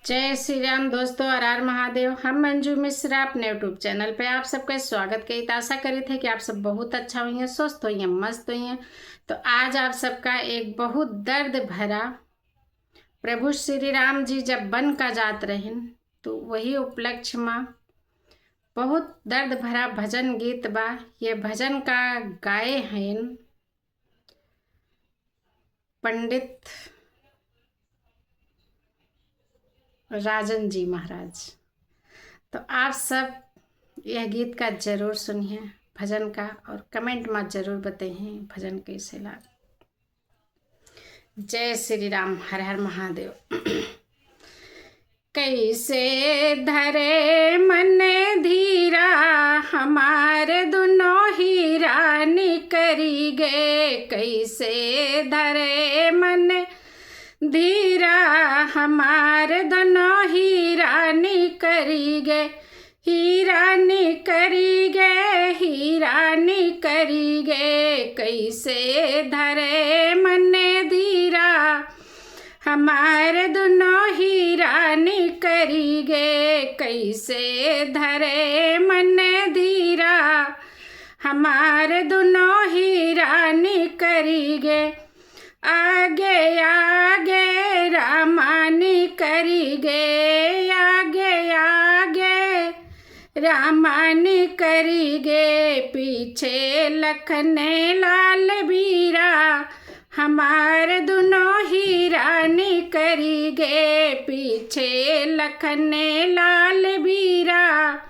जय श्री राम दोस्तों, हर हर महादेव। हम मंजू मिश्रा अपने यूट्यूब चैनल पे आप सबका स्वागत करी। आशा करी थे कि आप सब बहुत अच्छा हुई, स्वस्थ हुई, मस्त हुई। तो आज आप सबका एक बहुत दर्द भरा, प्रभु श्री राम जी जब वन का जात रहिन तो वही उपलक्ष्य में बहुत दर्द भरा भजन गीत बा। ये भजन का गाए हैं पंडित राजन जी महाराज। तो आप सब यह गीत का जरूर सुनिए, भजन का, और कमेंट में जरूर बताइए भजन कैसे लगा। जय श्री राम, हर हर महादेव। कैसे धरे मन धीरा हमारे दोनों ही रानी करी गे, कैसे धरे मन धीरा हमारे दोनों ही रानी करी गे, ही रानी करी गे, ही रानी करी गे। कैसे धरे मन धीरा हमारे दोनों ही रानी करी गे, कैसे धरे मन धीरा हमारे दोनों ही रानी करी गे। आगे आगे रामानी करी गे, आगे आगे रामानी करी गे, पीछे लखने लाल बीरा हमारे दोनों ही रानी करी गे, पीछे लखने लाल बीरा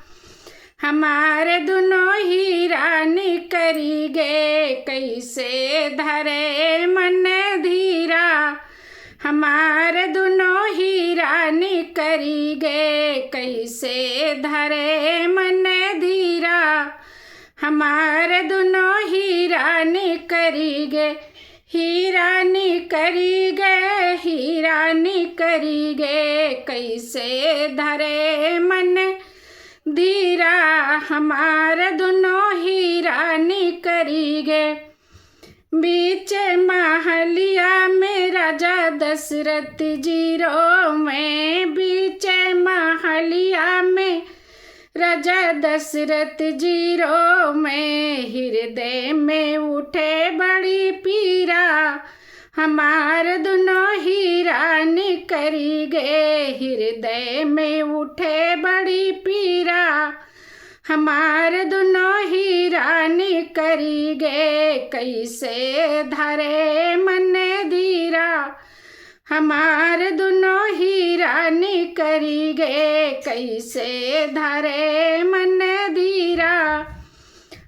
हमारे दोनों ही रानी करी गे। कैसे धरे मन धीरा हमारे दोनों ही रानी करी गे, कैसे धरे मन धीरा हमारे दोनों ही रानी करी गे, ही रानी करी गे, ही रानी करी गे। कैसे धरे मन धीरा हमारे दोनों ही रानी करी गे। बीच महलिया में राजा दशरथ जी रो में, बीच महलिया में राजा दशरथ जी रो में, हृदय में उठे बड़ी पीरा हमारे दोनों ही रानी करी गे, हृदय में उठे बड़ी पीरा हमारे दोनों ही रानी करी गे। कैसे धरे मन धीरा हमारे दोनों ही रानी करी गे, कैसे धरे मन धीरा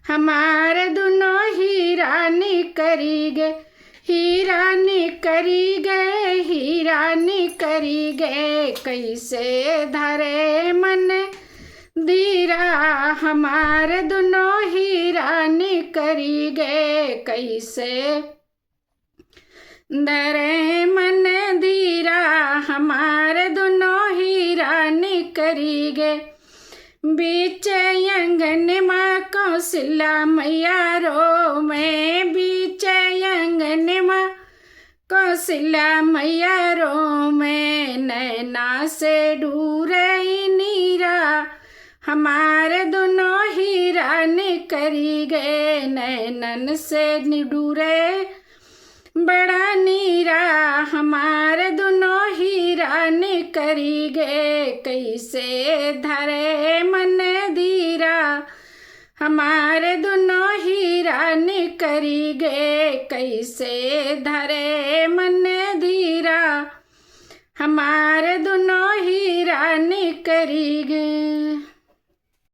हमारे दोनों ही रानी करी गे, ही रानी करी गे, ही रानी करी गे। कैसे धरे मन धीरा हमारे दोनों ही रानी करी गे, कैसे धरे मन धीरा हमारे दोनों ही रानी करी गे। बीच अंगन माँ कौशल्या मैया रो में, बीच अंगन माँ कौशल्या मैया रो में, नैना से डूरे नीरा हमारे दोनों ही रानी करी गे, नैनन से निडूरे बड़ा नीरा हमारे दोनों ही रानी करी गे। कैसे धरे मन धीरा हमारे दोनों ही रानी करी गे, कैसे धरे मन धीरा हमारे दोनों ही रानी करी गे।